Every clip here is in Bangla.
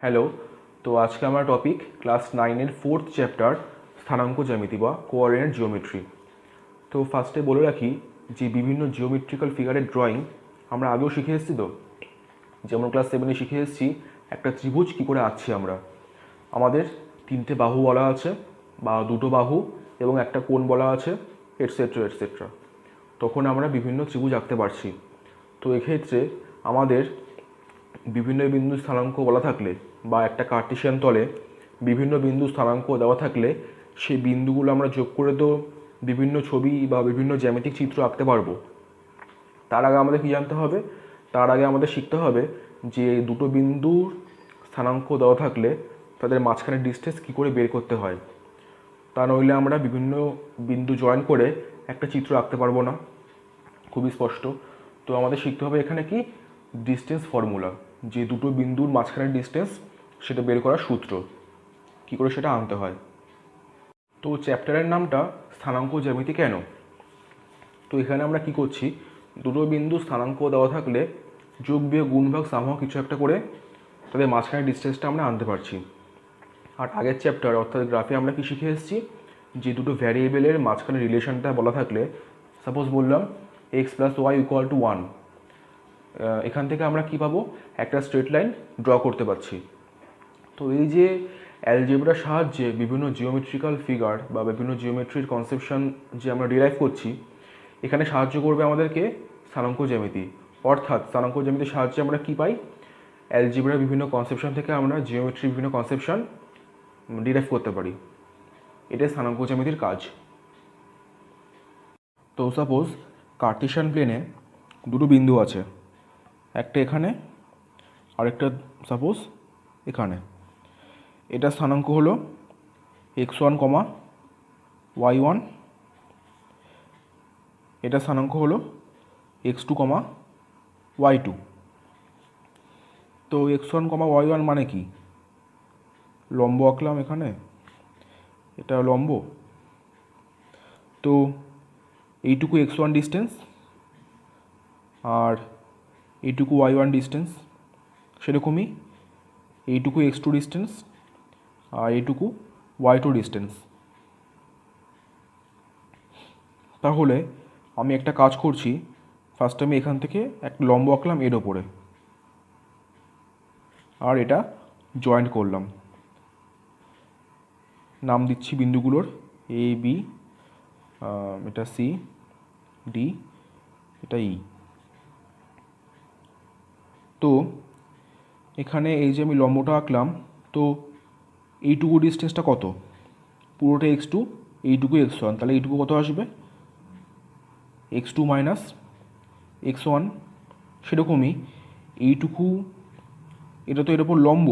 হ্যালো। তো আজকে আমার টপিক ক্লাস 9-এর 4th চ্যাপ্টার স্থানাঙ্ক জ্যামিতি বা কোঅর্ডিনেট জিওমেট্রি। তো ফার্স্টে বলে রাখি যে বিভিন্ন জিওমেট্রিক্যাল ফিগারের ড্রয়িং আমরা আগেও শিখে এসেছি। তো যেমন ক্লাস 7-এ শিখে এসেছি একটা ত্রিভুজ কী করে আঁকছি আমরা। আমাদের 3টে বাহু বলা আছে বা 2টো বাহু এবং একটা কোণ বলা আছে, এটসেট্রা এটসেট্রা। তখন আমরা বিভিন্ন ত্রিভুজ আঁকতে পারছি। তো এক্ষেত্রে আমাদের বিভিন্ন বিন্দু স্থানাঙ্ক বলা থাকলে বা একটা কার্টেসিয়ান তলে বিভিন্ন বিন্দু স্থানাঙ্ক দেওয়া থাকলে সেই বিন্দুগুলো আমরা যোগ করে তো বিভিন্ন ছবি বা বিভিন্ন জ্যামিতিক চিত্র আঁকতে পারবো। তার আগে আমাদের কী জানতে হবে? তার আগে আমাদের শিখতে হবে যে দুটো বিন্দুর স্থানাঙ্ক দেওয়া থাকলে তাদের মাঝখানে ডিস্টেন্স কী করে বের করতে হয়। তা নইলে আমরা বিভিন্ন বিন্দু জয়েন করে একটা চিত্র আঁকতে পারবো না, খুবই স্পষ্ট। তো আমাদের শিখতে হবে এখানে কি ডিস্টেন্স ফর্মুলা, যে দুটো বিন্দুর মাঝখানের ডিস্টেন্স সেটা বের করার সূত্র, কী করে সেটা আনতে হয়। তো চ্যাপ্টারের নামটা স্থানাঙ্ক জ্যামিতি কেন? তো এখানে আমরা কি করছি, দুটো বিন্দু স্থানাঙ্ক দেওয়া থাকলে যোগ বিয়োগ গুণ ভাগ সামহ কিছু একটা করে তাদের মাঝখানের ডিস্টেন্সটা আমরা আনতে পারছি। আর আগের চ্যাপ্টার অর্থাৎ গ্রাফে আমরা কি শিখে এসেছি, যে দুটো ভ্যারিয়েবলের মাঝখানে রিলেশনটা বলা থাকলে, সাপোজ বললাম x + y = 1, এখান থেকে আমরা কি পাবো, একটা স্ট্রেট লাইন ড্র করতে পারছি। তো এই যে অ্যালজেব্রার সাহায্যে বিভিন্ন জিওমেট্রিক্যাল ফিগার বা বিভিন্ন জিওমেট্রির কনসেপশন যে আমরা ডিরাইভ করছি, এখানে সাহায্য করবে আমাদেরকে স্থানাঙ্ক জ্যামিতি। অর্থাৎ স্থানাঙ্ক জ্যামিতির সাহায্যে আমরা কি পাই, অ্যালজেব্রার বিভিন্ন কনসেপশন থেকে আমরা জিওমেট্রির বিভিন্ন কনসেপশন ডিরাইভ করতে পারি। এটাই স্থানাঙ্ক জ্যামিতির কাজ। তো সাপোজ কার্টেসিয়ান প্লেনে দুটো বিন্দু আছে, একটা এখানে আরেকটা সাপোজ এখানে। এটা স্থানাঙ্ক হলো x1, y1, এটা স্থানাঙ্ক হলো x2, y2। তো x1, y1 মানে কি, লম্ব আঁকলাম এখানে, এটা লম্ব। তো এইটুকু x1 ডিস্টেন্স আর এইটুকু y1 ডিস্টেন্স, সেরকমই এইটুকু x2 ডিস্টেন্স আর এইটুকু y2 ডিস্টেন্স। তাহলে আমি একটা কাজ করছি, ফার্স্ট আমি এখান থেকে একটা লম্ব আঁকলাম এর ওপরে, আর এটা জয়েন্ট করলাম, নাম দিচ্ছি বিন্দুগুলোর এ বি, এটা সি ডি, এটা ই। তো এখানে এই যে আমি লম্বটা আঁকলাম, তো এইটুকু ডিস্টেন্সটা কত, পুরোটা x2, এইটুকু x1, তাহলে এইটুকু কত আসবে, x2 - x1। সেরকমই এইটুকু, এটা তো এর ওপর লম্ব,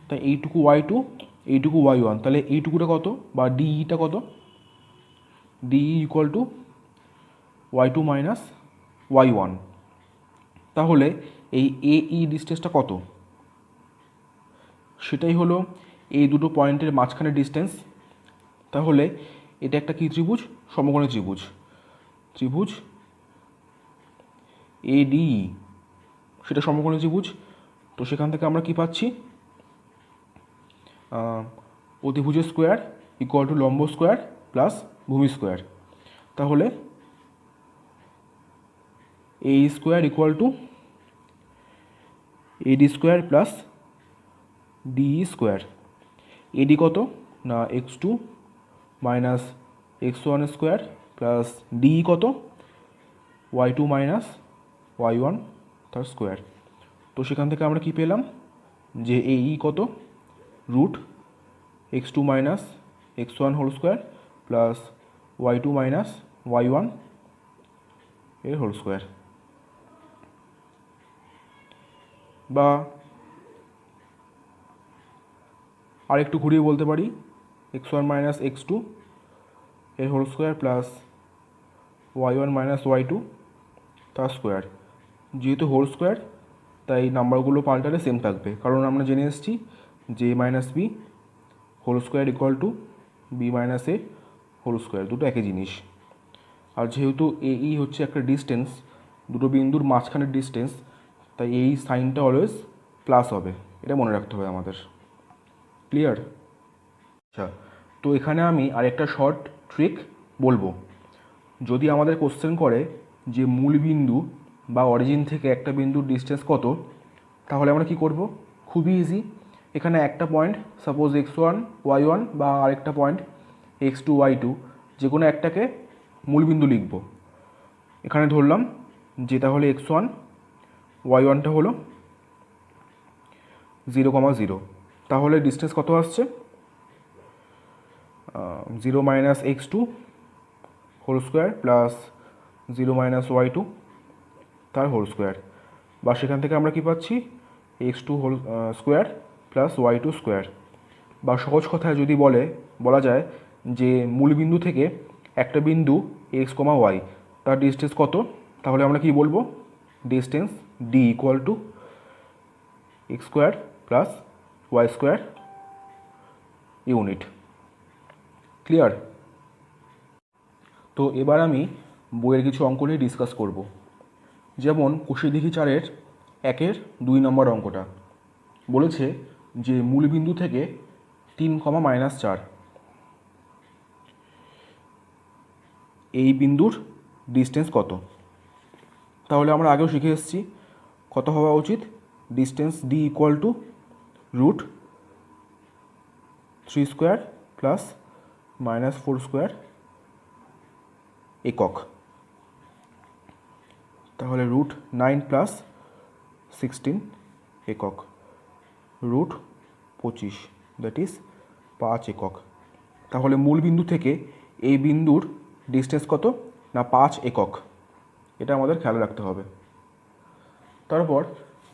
তাই এইটুকু y2, এইটুকু y1, তাহলে এইটুকুটা কত বা ডিইটা কত, ডিই = y2 - y1। তাহলে এই এই ডিস্টেন্সটা কত, সেটাই হলো এই দুটো পয়েন্টের মাঝখানে ডিস্টেন্স। তাহলে এটা একটা কী ত্রিভুজ, সমকোণী ত্রিভুজ, ত্রিভুজ ADE, সেটা সমকোণী ত্রিভুজ। তো সেখান থেকে আমরা কি পাচ্ছি, অতিভুজের স্কোয়ার = লম্ব স্কোয়ার প্লাস ভূমি স্কোয়ার। তাহলে AE² = AD² plus DE²। AD কত না x2 - x1² প্লাস DE কত, y2 - y1 তার স্কোয়ার। তো সেখান থেকে আমরা কি পেলাম, যে AE কত, √x2 - x1² plus y2 - y1 এর হোল স্কোয়ার। বা আরেকটু ঘুরিয়ে বলতে পারি, x1 - x2 এর whole square plus y1 - y2 তার স্কোয়ার। যেহেতু হোল স্কোয়ার তাই নাম্বারগুলো পাল্টালে সেম থাকবে, কারণ আমরা জেনে এসেছি যে a - b whole square = b - a whole square, দুটো একই জিনিস। আর যেহেতু AE হচ্ছে একটা ডিস্টেন্স, দুটো বিন্দুর মাঝখানের ডিস্টেন্স, তাই এই সাইনটা অলওয়েজ প্লাস হবে, এটা মনে রাখতে হবে আমাদের। ক্লিয়ার? আচ্ছা, তো এখানে আমি আরেকটা শর্ট ট্রিক বলবো। যদি আমাদের কোশ্চেন করে যে মূল বিন্দু বা অরিজিন থেকে একটা বিন্দুর ডিস্টেন্স কত, তাহলে আমরা কি করব? খুবই ইজি। এখানে একটা পয়েন্ট সাপোজ x1 y1 বা আরেকটা পয়েন্ট x2 y2, যে কোনো একটাকে মূলবিন্দু লিখব। এখানে ধরলাম যে তাহলে x1 y1টা হলো 0,0, তাহলে ডিস্টেন্স কত আসছে? 0 minus x2 whole square plus 0 minus y2 তার হোল স্কোয়ার, বা সেখান থেকে আমরা কি পাচ্ছি? x2 whole square plus y2 square. বা সহজ কথায় যদি বলা যায় যে মূলবিন্দু থেকে একটা বিন্দু x, y তার ডিস্টেন্স কত, তাহলে আমরা কি বলবো? Distance d equal two x square plus y square unit. Clear? তো এবার আমি বইয়ের কিছু অঙ্ক নিয়ে ডিসকাস করব। যেমন কোষে দেখি 4-এর 1-এর 2 নম্বর অঙ্কটা বলেছে যে মূলবিন্দু থেকে 3,-4 এই বিন্দুর ডিস্টেন্স কত। তাহলে আমরা আগেও শিখে এসেছি কত হওয়া উচিত? Distance d equal to root 3 square plus -4 square একক। তাহলে রুট 9 প্লাস 16 একক, রুট 25, দ্যাট ইজ 5 একক। তাহলে মূল বিন্দু থেকে এই বিন্দুর ডিস্টেন্স কত? না 5 একক। এটা আমাদের খেয়াল রাখতে হবে। তারপর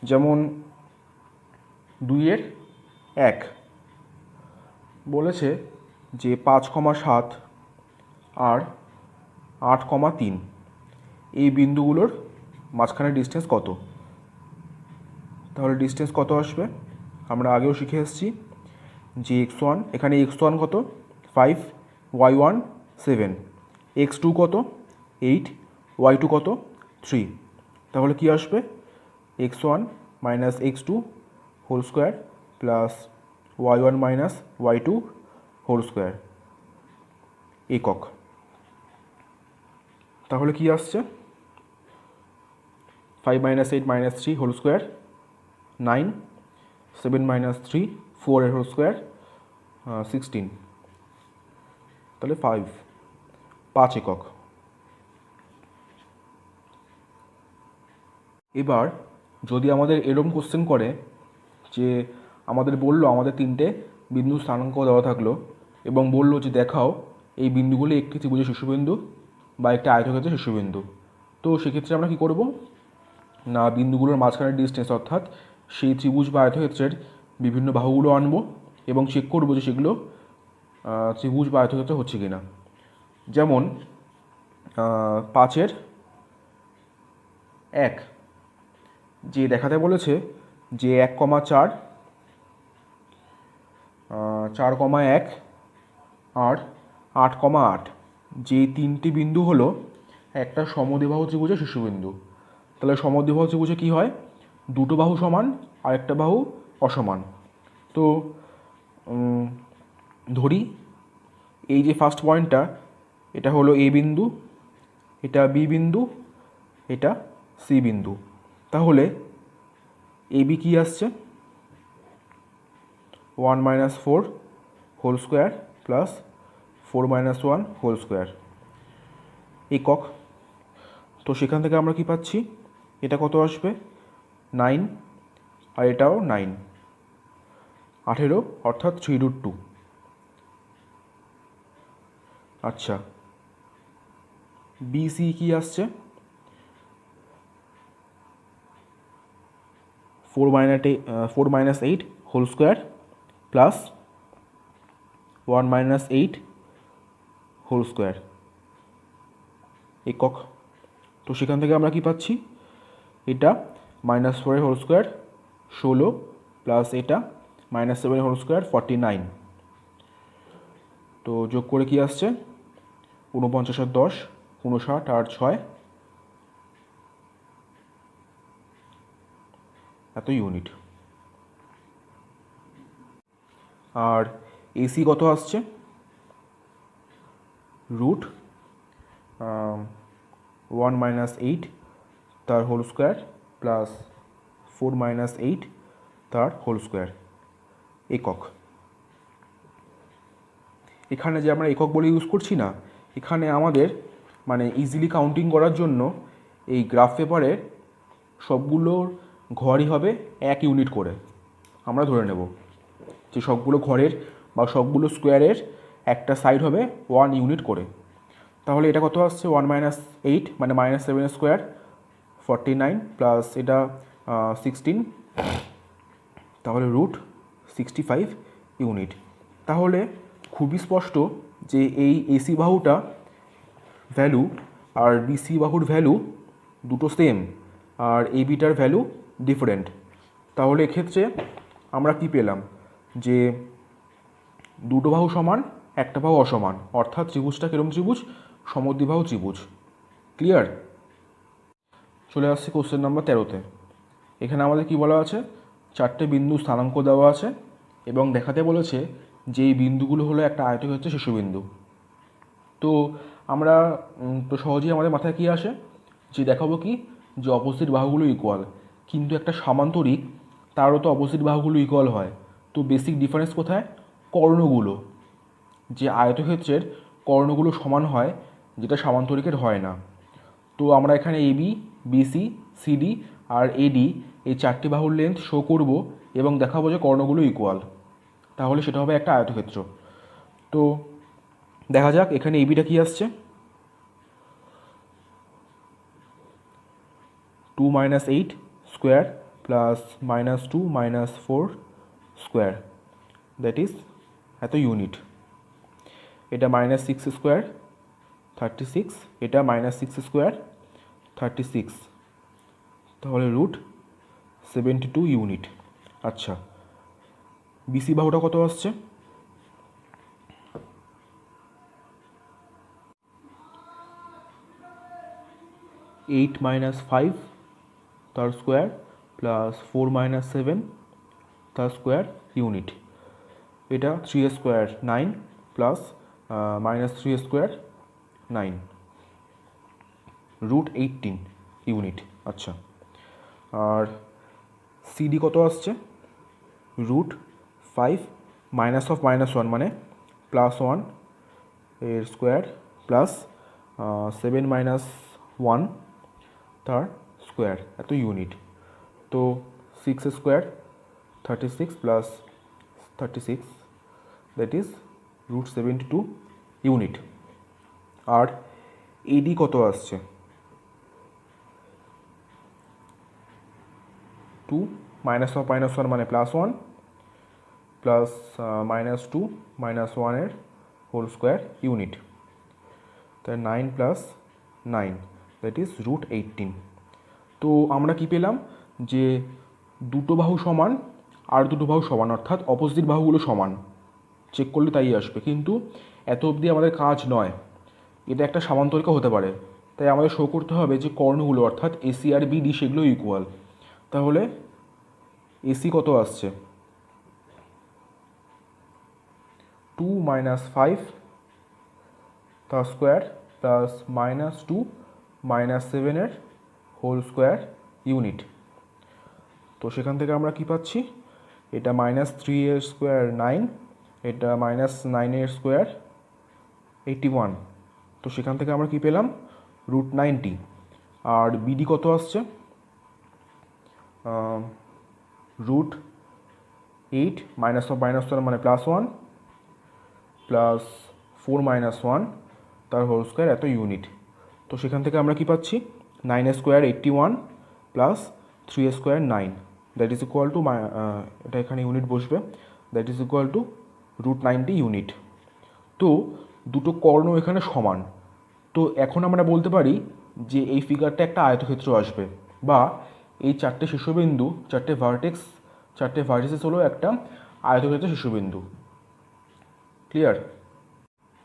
যেমন 2-এর 1 বলেছে যে 5,7 আর 8,3 এই বিন্দুগুলোর মাঝখানে ডিস্টেন্স কত। তাহলে ডিস্টেন্স কত আসবে? আমরা আগেও শিখে এসেছি যে x1, এখানে x1 কত? 5, y1 7, x2 কত? 8, y2 কত? 3। তাহলে কি আসবে? x1 minus x2 whole square plus y1 minus y2 whole square একক। তাহলে কি আসছে? 5 minus 8 minus 3 whole square 9, 7 minus 3 4 এর হোল স্কোয়ার 16, তাহলে 5 একক। এবার যদি আমাদের এরকম কোশ্চেন করে যে আমাদের বললো আমাদের 3টে বিন্দু স্থানাঙ্ক দেওয়া থাকলো এবং বললো যে দেখাও এই বিন্দুগুলি একটি ত্রিভুজের শীর্ষবিন্দু বা একটা আয়তক্ষেত্রের শীর্ষবিন্দু। তো সেক্ষেত্রে আমরা কি করব? না বিন্দুগুলোর মাঝখানের ডিস্টেন্স অর্থাৎ সেই ত্রিভুজ বা আয়তক্ষেত্রের বিভিন্ন বাহুগুলো আনবো এবং চেক করবো যে সেগুলো ত্রিভুজ বা আয়তক্ষেত্র হচ্ছে কি না। যেমন 5-এর 1 যে দেখাতে বলেছে যে 1,4, 4,1 আর 8,8 যে 3টি বিন্দু হলো একটা সমদ্বিবাহু ত্রিভুজের শীর্ষবিন্দু। তাহলে সমদ্বিবাহু ত্রিভুজে কী হয়? দুটো বাহু সমান আর একটা বাহু অসমান। তো ধরি এই যে ফার্স্ট পয়েন্টটা এটা হলো এ বিন্দু, এটা বি বিন্দু, এটা সি বিন্দু। তাহলে এ বি কী আসছে? 1 minus 4 whole square plus 4 minus 1 whole square একক। তো সেখান থেকে আমরা কি পাচ্ছি? এটা কত আসবে? 9 আর এটাও 9, 18 অর্থাৎ 3√2। আচ্ছা, বি সি কি আসছে? 4 minus 8 whole square plus 1 minus 8 whole square একক। তো সেখান থেকে আমরা কি পাচ্ছি? এটা -4 হোল স্কোয়ার 16 প্লাস এটা -7 হোল স্কোয়ার 49। তো যোগ করে কি আসছে? 49 আর 10 59 আর 6 এত ইউনিট। আর এসি কত আসছে, রুট 1 মাইনাস 8 তার হোল স্কোয়ার প্লাস 4 মাইনাস 8 তার হোল স্কোয়ার একক। এখানে যে আমরা একক বলে ইউজ করছি না, এখানে আমাদের মানে ইজিলি কাউন্টিং করার জন্য এই গ্রাফ পেপারে সবগুলোর ঘরই হবে 1 ইউনিট করে। আমরা ধরে নেব যে সবগুলো ঘরের বা সবগুলো স্কোয়ারের একটা সাইড হবে 1 ইউনিট করে। তাহলে এটা কত আসছে, 1 মাইনাস 8 মানে মাইনাস 7 স্কোয়ার 49 প্লাস এটা 16, তাহলে রুট 65 ইউনিট। তাহলে খুবই স্পষ্ট যে এই এসি বাহুটা ভ্যালু আর বিসি বাহুর ভ্যালু দুটো সেম, আর এবিটার ভ্যালু ডিফারেন্ট। তাহলে এক্ষেত্রে আমরা কি পেলাম, যে দুটো বাহু সমান, একটা বাহু অসমান, অর্থাৎ ত্রিভুজটা কিরম ত্রিভুজ, সমদ্বিবাহু ত্রিভুজ। ক্লিয়ার? চলে আসছে কোশ্চেন নাম্বার 13-তে। এখানে আমাদের কি বলা আছে, 4টে বিন্দু স্থানাঙ্ক দেওয়া আছে এবং দেখাতে বলেছে যে এই বিন্দুগুলো হলো একটা আয়তক্ষেত্রের শীর্ষবিন্দু। তো আমরা তো সহজেই আমাদের মাথায় কী আসে, যে দেখাবো কি, যে অপোজিট বাহুগুলো ইকুয়াল, কিন্তু একটা সামান্তরিক তারও তো অপোজিট বাহুগুলো ইকুয়াল হয়। তো বেসিক ডিফারেন্স কোথায়, কর্ণগুলো, যে আয়তক্ষেত্রের কর্ণগুলো সমান হয়, যেটা সামান্তরিকের হয় না। তো আমরা এখানে এবি, বিসি, সিডি আর এডি এই 4টি বাহুর লেন্থ শো করব এবং দেখাবো যে কর্ণগুলো ইকুয়াল, তাহলে সেটা হবে একটা আয়তক্ষেত্র। তো দেখা যাক এখানে এবিটা কি আসছে, 2 minus 8 square plus minus 2 minus 4 square, that is এত ইউনিট। এটা মাইনাস 6 স্কোয়ার 36, এটা মাইনাস 6 স্কোয়ার 36, তাহলে রুট 72 ইউনিট। আচ্ছা, বিসি বাহুটা কত আসছে, 8 মাইনাস 5 তার স্কোয়ার প্লাস 4 মাইনাস 7 তার স্কোয়ার ইউনিট। এটা 3 square 9 plus minus 3 square 9, root 18 unit. আচ্ছা, আর সিডি কত আসছে, রুট 5 মাইনাস অফ মাইনাস 1 মানে প্লাস 1 এর স্কোয়ার প্লাস 7 মাইনাস 1 তার স্কোয়ার এত ইউনিট। তো 6 square 36 plus 36, that is root 72 unit. আর এডি কত আসছে, 2 মাইনাস অফ মাইনাস 1 মানে প্লাস 1 প্লাস মাইনাস 2 মাইনাস 1 এর হোল স্কোয়ার ইউনিট, তাই 9 প্লাস 9, দ্যাট ইজ রুট 18। তো আমরা কি পেলাম, যে দুটো বাহু সমান আর দুটো বাহু সমান, অর্থাৎ অপোজিট বাহুগুলো সমান, চেক করলে তাই আসবে। কিন্তু এত অবধি আমাদের কাজ নয়, এটা একটা সামান্তরিকও হতে পারে, তাই আমাদের শো করতে হবে যে কর্ণগুলো অর্থাৎ এসি আর বিডি সেগুলো ইকুয়াল। তাহলে এসি কত আসছে, 2 মাইনাস 5 তার স্কোয়ার প্লাস মাইনাস 2 মাইনাস 7 এর হোল স্কোয়ার ইউনিট। তো সেখান থেকে আমরা কি পাচ্ছি, এটা মাইনাস 3 এর স্কোয়ার 9, এটা মাইনাস 9 এর স্কোয়ার 81। তো সেখান থেকে আমরা কি পেলাম, রুট 90। আর বিডি কত আসছে, রুট 8 মাইনাস অফ মাইনাস 1 মানে প্লাস 1 প্লাস 4 মাইনাস 1 তার হোল স্কোয়ার এত ইউনিট। তো সেখান থেকে আমরা কি পাচ্ছি, 9 square 81 plus 3 square 9, that is equal to, এটা এখানে ইউনিট বসবে, that is equal to root 90 unit. তো দুটো কর্ণ এখানে সমান। তো এখন আমরা বলতে পারি যে এই ফিগারটা একটা আয়তক্ষেত্র আসবে, বা এই 4টে শীর্ষবিন্দু, 4টে ভার্টেক্স হলো একটা আয়তক্ষেত্র শীর্ষবিন্দু। ক্লিয়ার?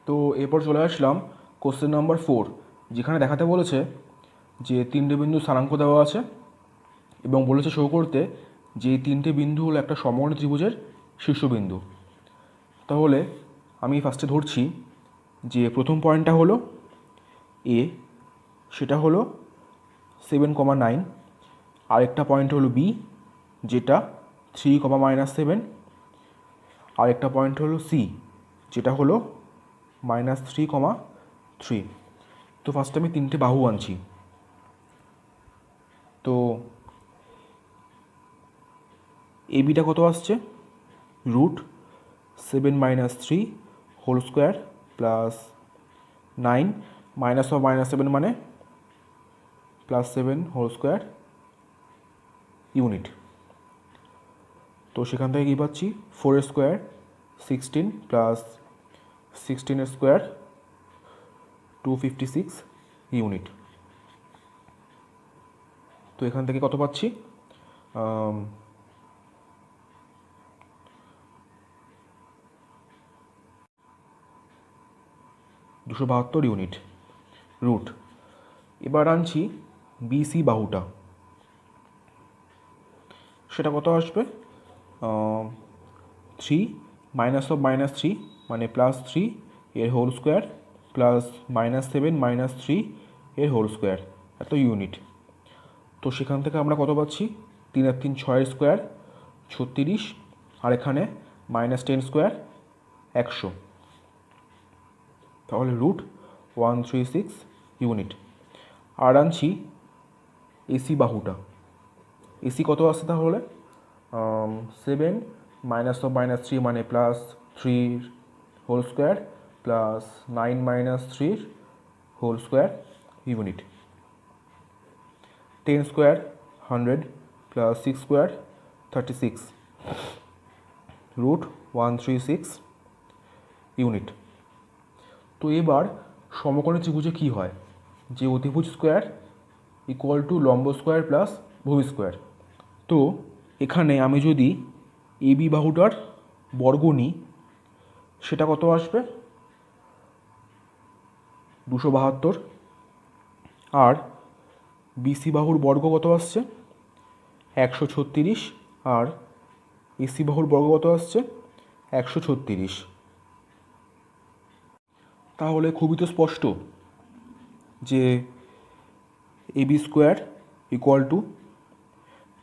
তো এরপর চলে আসলাম কোশ্চেন নাম্বার 4, যেখানে দেখাতে বলেছে যে 3টে বিন্দু স্থানাঙ্ক দেওয়া আছে এবং বলেছে শো করতে যে এই 3টে বিন্দু হলো একটা সমকোণী ত্রিভুজের শীর্ষবিন্দু। তাহলে আমি ফার্স্টে ধরছি যে প্রথম পয়েন্টটা হলো এ, সেটা হলো 7,9, আরেকটা পয়েন্ট হলো বি যেটা 3,-7, আরেকটা পয়েন্ট হলো সি যেটা হলো -3,3। তো ফার্স্টে আমি তিনটে বাহু আনছি। তো এ বিটা কত আসছে, √7 - 3 হোল স্কোয়ার প্লাস 9 -7 মানে +7 হোল স্কোয়ার ইউনিট। তো সেখান থেকে কী পাচ্ছি, 4 স্কোয়ার 16 প্লাস 16 স্কোয়ার 256 ইউনিট। তো এখান থেকে কত পাচ্ছি, 272 ইউনিট রুট। এবার আনছি বিসি বাহুটা, সেটা কত আসবে, 3 -3 মানে +3 এর হোল স্কোয়ার প্লাস -7 - 3 এর হোল স্কোয়ার, এত ইউনিট। তো সেখান থেকে আমরা কত পাচ্ছি, 3 আর 3 6 স্কোয়ার 36, আর এখানে -10 স্কোয়ার 100, তাহলে √136 ইউনিট। আর আনছি এসি বাহুটা, এসি কত আসছে তাহলে, 7 -3 মানে +3 whole square plus 9 - 3 whole square unit. 10 square 100 plus 6 square 36, √136 unit. তো এবার সমকোণী ত্রিভুজে কী হয়, যে অতিভুজ স্কোয়ার ইকুয়াল টু লম্ব স্কোয়ার প্লাস ভূমি স্কোয়ার। তো এখানে আমি যদি এবি বাহুটার বর্গ নিই, সেটা কত আসবে, 272, আর বিসি বাহুর বর্গ কত আসছে 136, আর এসি বাহুর বর্গ কত আসছে 136। তাহলে খুবই তো স্পষ্ট যে AB square equal to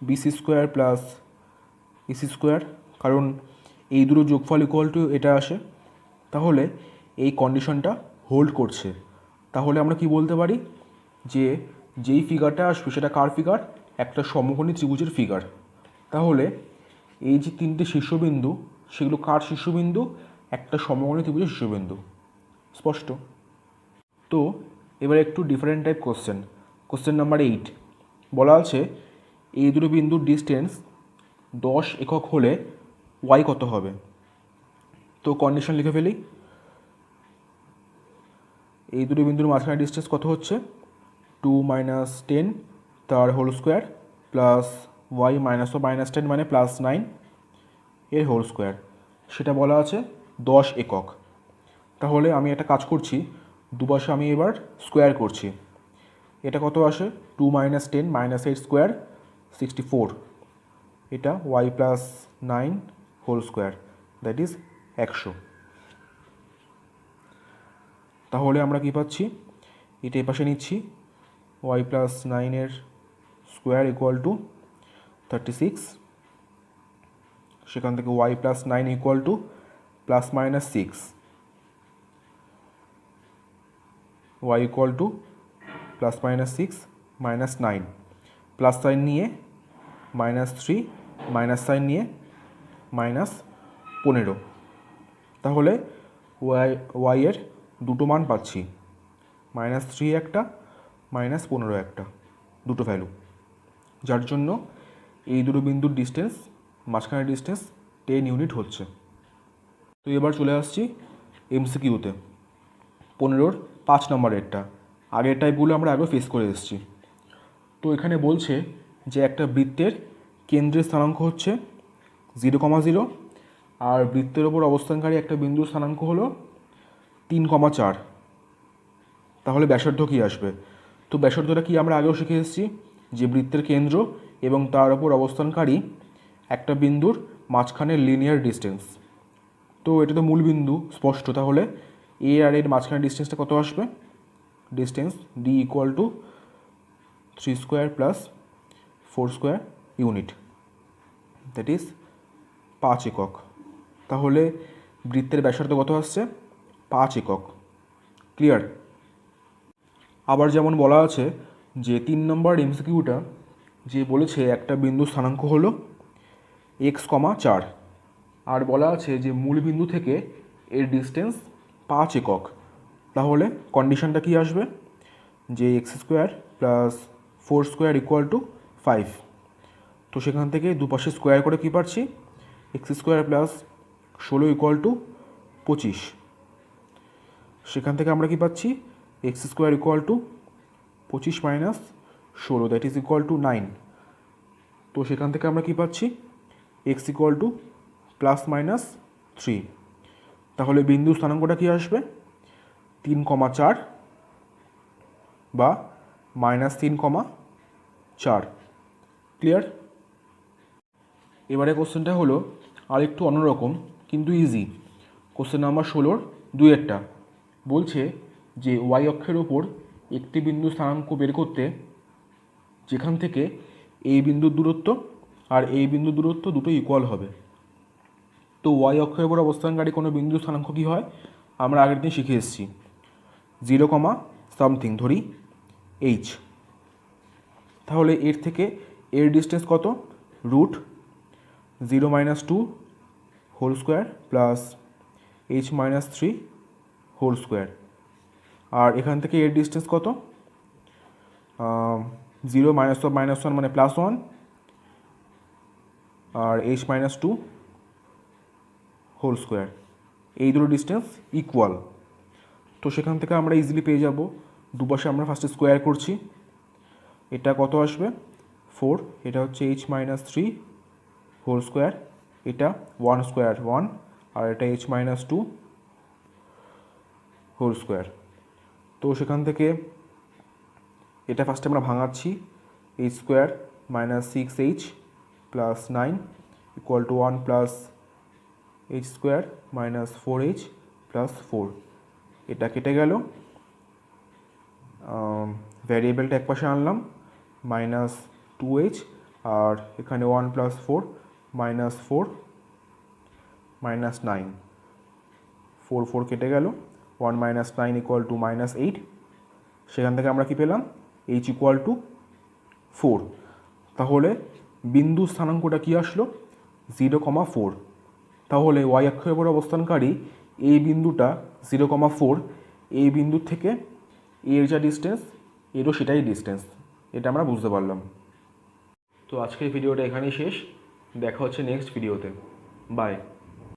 BC square plus AC square, কারণ এই দুটো যোগফল ইকুয়াল টু এটা আসে। তাহলে এই কন্ডিশনটা হোল্ড করছে। তাহলে আমরা কি বলতে পারি, যে যেই ফিগারটা আসবে সেটা কার ফিগার, একটা সমকোণী ত্রিভুজের ফিগার। তাহলে এই যে তিনটে শীর্ষবিন্দু, সেগুলো কার শীর্ষবিন্দু, একটা সমকোণী ত্রিভুজের শীর্ষবিন্দু। স্পষ্ট? তো এবার একটু ডিফারেন্ট টাইপ কোশ্চেন নাম্বার 8 বলা আছে, এই দুটো বিন্দুর ডিস্টেন্স 10 একক হলে ওয়াই কত হবে। তো কন্ডিশন লিখে ফেলি, এই দুটো বিন্দুর মাঝখানে ডিস্টেন্স কত হচ্ছে, 2 - 10 তার হোল স্কোয়ার প্লাস ওয়াই -10 মানে +9 এর হোল স্কোয়ার, সেটা বলা আছে 10 একক। তাহলে আমি একটা কাজ করছি, দুপাশে আমি এবার স্কোয়ার করছি। এটা কত আসে, 2 - 10 -8 স্কোয়ার 64, এটা y +9 whole square, that is 100। তাহলে আমরা কী পাচ্ছি, এটা এ পাশে নিচ্ছি, ওয়াই +9 এর স্কোয়ার ইকুয়াল টু 36, সেখান থেকে y +9 equal to +-6, y equal to +-6 -9, plus sign নিয়ে -3, মাইনাস সাইন নিয়ে -15। তাহলে ওয়াই এর দুটো মান পাচ্ছি, -3 একটা, -15 একটা, দুটো ভ্যালু, যার জন্য এই দুটো বিন্দুর ডিস্টেন্স, মাঝখানের ডিস্টেন্স 10 ইউনিট হচ্ছে। তো এবার চলে আসছি এমসিকিউতে, 15-র 5 নম্বরেরটা। আগের টাইপগুলো আমরা আগে ফেস করে এসেছি। তো এখানে বলছে যে একটা বৃত্তের কেন্দ্রের স্থানাঙ্ক হচ্ছে 0,0, আর বৃত্তের ওপর অবস্থানকারী একটা বিন্দুর স্থানাঙ্ক হলো 3,4। তাহলে ব্যাসার্ধ কী আসবে? তো ব্যাসার্ধটা কি আমরা আগেও শিখে এসেছি, যে বৃত্তের কেন্দ্র এবং তার ওপর অবস্থানকারী একটা বিন্দুর মাঝখানের লিনিয়ার ডিস্টেন্স। তো এটা তো মূল বিন্দু স্পষ্ট, তাহলে এ আর এর মাঝখানে ডিস্টেন্সটা কত আসবে? Distance D equal to 3 square plus 4 square unit, that is 5 একক। তাহলে বৃত্তের ব্যাসার্ধ কত আসছে? 5 একক। ক্লিয়ার? আবার যেমন বলা আছে যে 3 নম্বর এমসিকিউটা যে বলেছে একটা বিন্দু স্থানাঙ্ক হলো x,4, আর বলা আছে যে মূল বিন্দু থেকে এর ডিস্টেন্স 5 একক। তাহলে কন্ডিশনটা কি আসবে? যে x square plus 4 square equal two 5। তো সেখান থেকে দুপাশে স্কোয়ার করে কী পাচ্ছি? X square plus 16 equal to 25। সেখান থেকে আমরা কি পাচ্ছি? X square equal two 25 minus 16, that is equal two 9। তো সেখান থেকে আমরা কি পাচ্ছি? X equal to plus minus 3। তাহলে বিন্দু স্থানাঙ্কটা কী আসবে? 3,4 বা -3,4। ক্লিয়ার? এবারে কোশ্চেনটা হলো আর একটু অন্যরকম কিন্তু ইজি। কোশ্চেন নাম্বার 16 2-এরটা বলছে যে ওয়াই অক্ষের ওপর একটি বিন্দু স্থানাঙ্ক বের করতে যেখান থেকে এই বিন্দুর দূরত্ব আর এই বিন্দুর দূরত্ব দুটো ইকুয়াল হবে। তো ওয়াই অক্ষের ওপর অবস্থানকারী কোনো বিন্দু স্থানাঙ্ক কী হয়? আমরা আগের দিন শিখে এসেছি 0, সামথিং ধরি এইচ। তাহলে এর থেকে এর ডিস্টেন্স কত? Root 0 - 2 whole square plus h - 3 whole square. আর এখান থেকে এর ডিস্টেন্স কত? 0 - -1 মানে +1 আর h - 2 হোল স্কোয়ার। এই দুটো ডিস্টেন্স ইকুয়াল। তো সেখান থেকে আমরা ইজিলি পেয়ে যাব, দুপাশে আমরা ফার্স্টে স্কোয়ার করছি। এটা কত আসবে? 4, এটা হচ্ছে h - 3 হোল স্কোয়ার, এটা 1 স্কোয়ার 1 আর এটা h - 2 হোল স্কোয়ার। তো সেখান থেকে এটা ফার্স্টে আমরা ভাঙাচ্ছি, h square minus 6h plus 9 equal two 1 plus h square minus 4h plus 4। এটা কেটে গেল, ভ্যারিয়েবলটা একপাশে আনলাম, -2h আর এখানে 1 + 4 -4 -9, 4 4 কেটে গেল, 1 - 9 ইকুয়াল টু -8। সেখান থেকে আমরা কি পেলাম? h equal to 4। তাহলে বিন্দু স্থানাঙ্কটা কি আসলো? 0,4। তাহলে ওয়াই অক্ষের উপর অবস্থানকারী এই বিন্দুটা 0,4, এই বিন্দুর থেকে এর যা ডিস্টেন্স এরও সেটাই ডিস্টেন্স। এটা আমরা বুঝতে পারলাম। তো আজকের ভিডিওটা এখানেই শেষ, দেখা হচ্ছে নেক্সট ভিডিওতে। বাই।